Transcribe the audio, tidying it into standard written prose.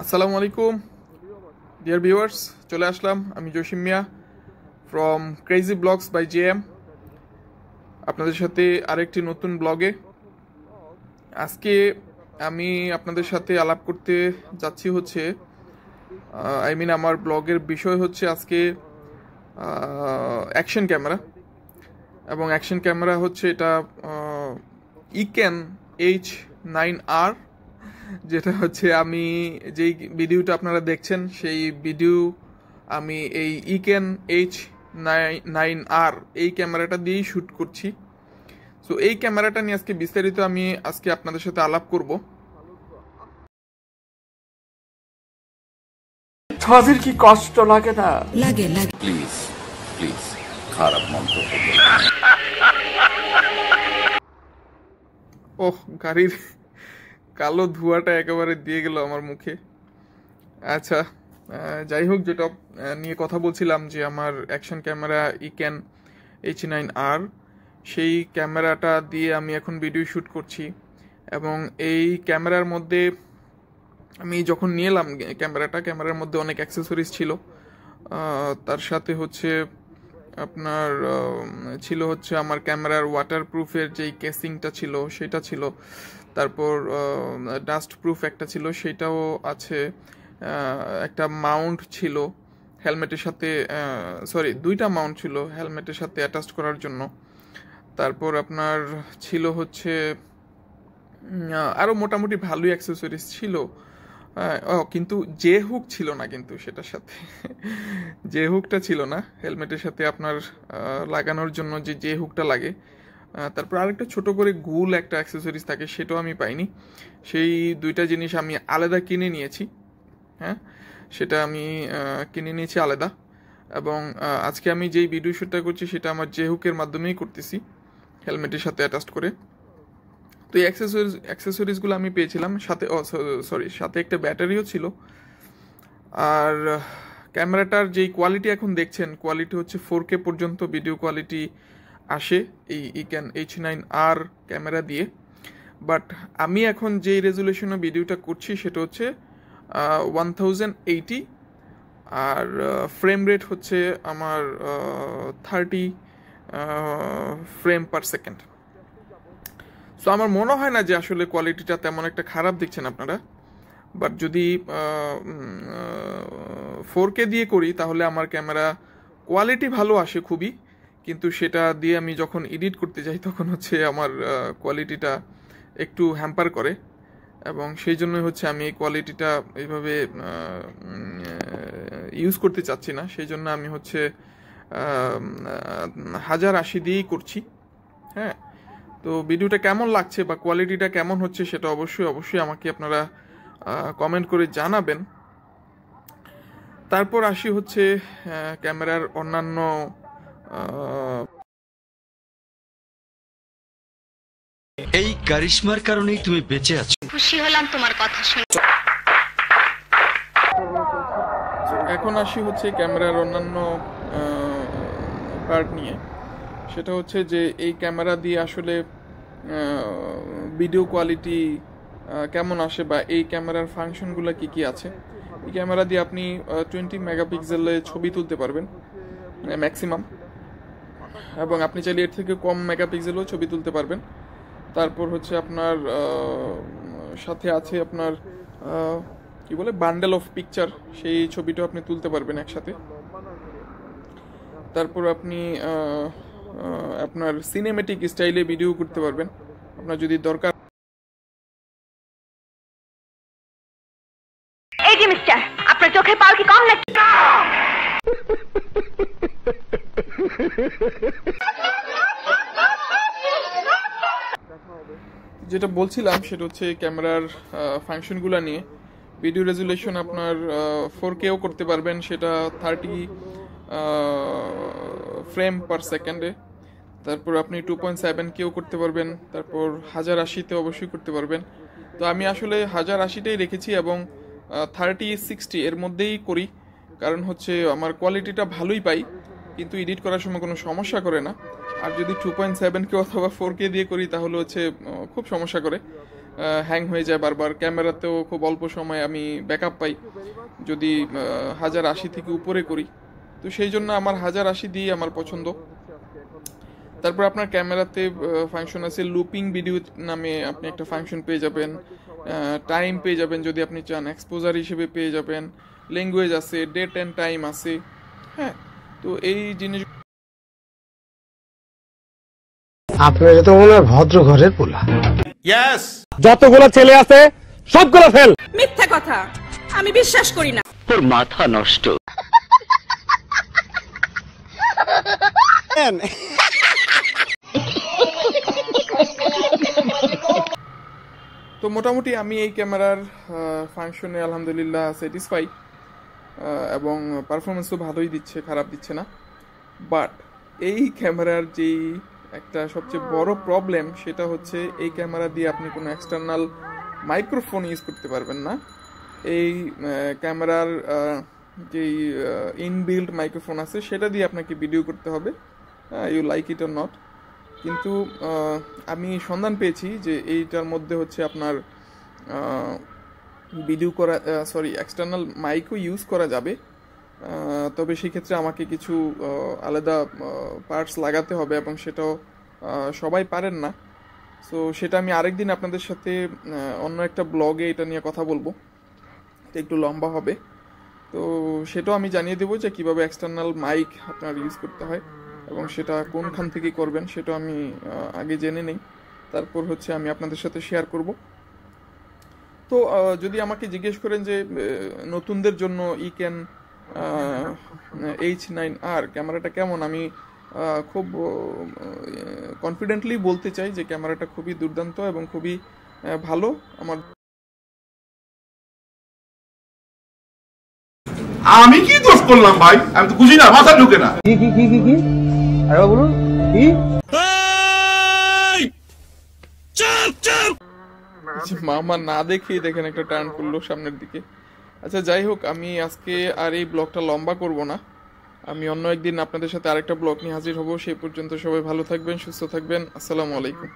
আসসালামু আলাইকুম dear viewers, চলে আসলাম আমি Jasim Mia from crazy blogs by JM আপনাদের সাথে আরেকটি নতুন ব্লগে। আজকে আমি আপনাদের সাথে আলাপ করতে যাচ্ছি হচ্ছে আমার ব্লগের বিষয় হচ্ছে আজকে অ্যাকশন ক্যামেরা। এবং অ্যাকশন ক্যামেরা হচ্ছে এটা ইক্যান H9R, যেটা হচ্ছে আমি যেই ভিডিওটা আপনারা দেখছেন সেই ভিডিও আমি এই ইক্যান H9R এই ক্যামেরাটা দিয়েই শ্যুট করছি। সো এই ক্যামেরাটা নিয়ে আজকে বিস্তারিত আমি আজকে আপনাদের সাথে আলাপ করব। তাদের কি কষ্ট লাগে না? লাগে লাগে। প্লিজ প্লিজ খারাপ মন্তব্য ওহ, গাড়ির কালো ধোঁয়াটা একেবারে দিয়ে গেল আমার মুখে। আচ্ছা, যাই হোক, যেটা নিয়ে কথা বলছিলাম যে আমার অ্যাকশন ক্যামেরা ইক্যান H9R, সেই ক্যামেরাটা দিয়ে আমি এখন ভিডিও শ্যুট করছি। এবং এই ক্যামেরার মধ্যে আমি যখন নিয়ে এলাম ক্যামেরার মধ্যে অনেক অ্যাক্সেসরিজ ছিল। তার সাথে হচ্ছে আপনার ছিল হচ্ছে আমার ক্যামেরার ওয়াটারপ্রুফের যেই কেসিংটা ছিল সেটা ছিল, তারপর ডাস্ট প্রুফ একটা ছিল সেটাও আছে, একটা মাউন্ট ছিল হেলমেটের সাথে, দুইটা মাউন্ট ছিল হেলমেটের সাথে অ্যাটাচ করার জন্য। তারপর আপনার ছিল হচ্ছে আরও মোটামুটি ভালোই অ্যাক্সেসরিজ ছিল। কিন্তু যে হুক ছিল না, কিন্তু সেটার সাথে যে হুকটা ছিল না হেলমেটের সাথে আপনার লাগানোর জন্য যে হুকটা লাগে। তারপর আরেকটা ছোট করে গুল একটা অ্যাক্সেসরিজ থাকে, সেটাও আমি পাইনি। সেই দুইটা জিনিস আমি আলাদা কিনে নিয়েছি। হ্যাঁ, সেটা আমি কিনে নিয়েছি আলাদা। এবং আজকে আমি যেই ভিডিও শ্যুটটা করছি সেটা আমার যে হুকের মাধ্যমেই করতেছি, হেলমেটের সাথে অ্যাটাচ করে। তো এই অ্যাক্সেসরিজগুলো আমি পেয়েছিলাম সাথে, সাথে একটা ব্যাটারিও ছিল। আর ক্যামেরাটার যেই কোয়ালিটি এখন দেখছেন, কোয়ালিটি হচ্ছে 4K পর্যন্ত ভিডিও কোয়ালিটি আসে এই ইক্যান H9R ক্যামেরা দিয়ে। বাট আমি এখন যেই রেজুলেশনে ভিডিওটা করছি সেটা হচ্ছে 1080, আর ফ্রেম রেট হচ্ছে আমার 30 ফ্রেম পার সেকেন্ড। সো আমার মনে হয় না যে আসলে কোয়ালিটিটা তেমন একটা খারাপ দেখছেন আপনারা। বাট যদি 4K দিয়ে করি তাহলে আমার ক্যামেরা কোয়ালিটি ভালো আসে খুবই, কিন্তু সেটা দিয়ে আমি যখন এডিট করতে যাই তখন হচ্ছে আমার কোয়ালিটিটা একটু হ্যাম্পার করে। এবং সেই জন্যই হচ্ছে আমি এই কোয়ালিটিটা এইভাবে ইউজ করতে চাচ্ছি না। সেই জন্য আমি হচ্ছে 1080 দিয়েই করছি। হ্যাঁ, তো ভিডিওটা কেমন লাগছে বা কোয়ালিটিটা কেমন হচ্ছে সেটা অবশ্যই আমাকে আপনারা কমেন্ট করে জানাবেন। তারপর আসি হচ্ছে ক্যামেরার অন্যান্য এই কারিশমার কারণেই তুমি বেঁচে আছো। খুশি হলাম তোমার কথা শুনে। এখন আসি হচ্ছে ক্যামেরার অন্যান্য পার্ট নিয়ে। সেটা হচ্ছে যে এই ক্যামেরা দিয়ে আসলে ভিডিও কোয়ালিটি কেমন আসে বা এই ক্যামেরার ফাংশনগুলো কি কি আছে। এই ক্যামেরা দিয়ে আপনি 20 মেগাপিক্সেলে ছবি তুলতে পারবেন ম্যাক্সিমাম, এবং আপনি চাইলে এর থেকে কম মেগাপিক্সেলেও ছবি তুলতে পারবেন। তারপর হচ্ছে আপনার সাথে আছে আপনার কি বলে বান্ডেল অফ পিকচার, সেই ছবিটাও আপনি তুলতে পারবেন একসাথে। তারপর আপনি আপনার সিনেমেটিক স্টাইলে ভিডিও করতে পারবেন আপনার যদি দরকার। এই যে মিস্টার, আপনার চোখের পাওয়ার কি কম নাকি? যেটা বলছিলাম সেটা হচ্ছে ক্যামেরার ফাংশনগুলো নিয়ে। ভিডিও রেজুলেশন আপনার 4Kও করতে পারবেন, সেটা 30 ফ্রেম পার সেকেন্ডে। তারপর আপনি 2.7Kও করতে পারবেন, তারপর 1080তে অবশ্যই করতে পারবেন। তো আমি আসলে 1080টাই রেখেছি এবং 30-60 এর মধ্যেই করি, কারণ হচ্ছে আমার কোয়ালিটিটা ভালোই পাই, কিন্তু এডিট করার সময় কোনো সমস্যা করে না। আর যদি 2.7K অথবা 4K দিয়ে করি তাহলে হচ্ছে খুব সমস্যা করে, হ্যাং হয়ে যায় বারবার। ক্যামেরাতেও খুব অল্প সময় আমি ব্যাকআপ পাই যদি 1080 থেকে উপরে করি। তো সেই জন্য আমার 1080 দিয়ে আমার পছন্দ। তারপর আপনার ক্যামেরাতে ফাংশন আছে লুপিং ভিডিও নামে, আপনি একটা ফাংশন পেয়ে যাবেন, টাইম পেয়ে যাবেন যদি আপনি চান, এক্সপোজার হিসেবে পেয়ে যাবেন, ল্যাঙ্গুয়েজ আছে, ডেট অ্যান্ড টাইম আছে। হ্যাঁ, তো এই জিনিস আপনার তো মনে হয় ভদ্র ঘরের পোলা। যতগুলো ছেলে আছে সবগুলো ফেল। মিথ্যা কথা, আমি বিশ্বাস করি না। তোর মাথা নষ্ট। তো মোটামুটি আমি এই ক্যামেরার ফাংশনে আলহামদুলিল্লাহ স্যাটিসফাই, এবং পারফরমেন্সও ভালোই দিচ্ছে, খারাপ দিচ্ছে না। বাট এই ক্যামেরার যেই একটা সবচেয়ে বড় প্রবলেম সেটা হচ্ছে এই ক্যামেরা দিয়ে আপনি কোনো এক্সটার্নাল মাইক্রোফোন ইউজ করতে পারবেন না। এই ক্যামেরার যেই ইনবিল্ড মাইক্রোফোন আছে সেটা দিয়ে আপনাকে ভিডিও করতে হবে, you like it or not. কিন্তু আমি সন্ধান পেয়েছি যে এইটার মধ্যে হচ্ছে আপনার ভিডিও করা, এক্সটার্নাল মাইকও ইউজ করা যাবে, তবে সেক্ষেত্রে আমাকে কিছু আলাদা পার্টস লাগাতে হবে এবং সেটাও সবাই পারেন না। সো সেটা আমি আরেকদিন আপনাদের সাথে অন্য একটা ব্লগে এটা নিয়ে কথা বলবো, এটা একটু লম্বা হবে। তো সেটাও আমি জানিয়ে দেবো যে কীভাবে এক্সটার্নাল মাইক আপনার ইউজ করতে হয় এবং সেটা কোনখান থেকে করবেন সেটা আমি আগে জেনে নেই, তারপর হচ্ছে আমি আপনাদের সাথে শেয়ার করব। তো যদি আমাকে জিজ্ঞেস করেন যে নতুনদের জন্য ইক্যান H9R ক্যামেরাটা কেমন, আমি খুব কনফিডেন্টলি বলতে চাই যে ক্যামেরাটা খুবই দুর্দান্ত এবং খুবই ভালো। আমার আমি কি দোষ করলাম ভাই? আমি তো বুঝি না, মাথা ঢুকে না। মামা না দেখেই দেখেন একটা টার্ন করলো সামনের দিকে। আচ্ছা, যাই হোক, আমি আজকে আর এই ব্লগটা লম্বা করব না, আমি অন্য একদিন আপনাদের সাথে আরেকটা ব্লগ নিয়ে হাজির হব। সেই পর্যন্ত সবাই ভালো থাকবেন, সুস্থ থাকবেন। আসসালামু আলাইকুম।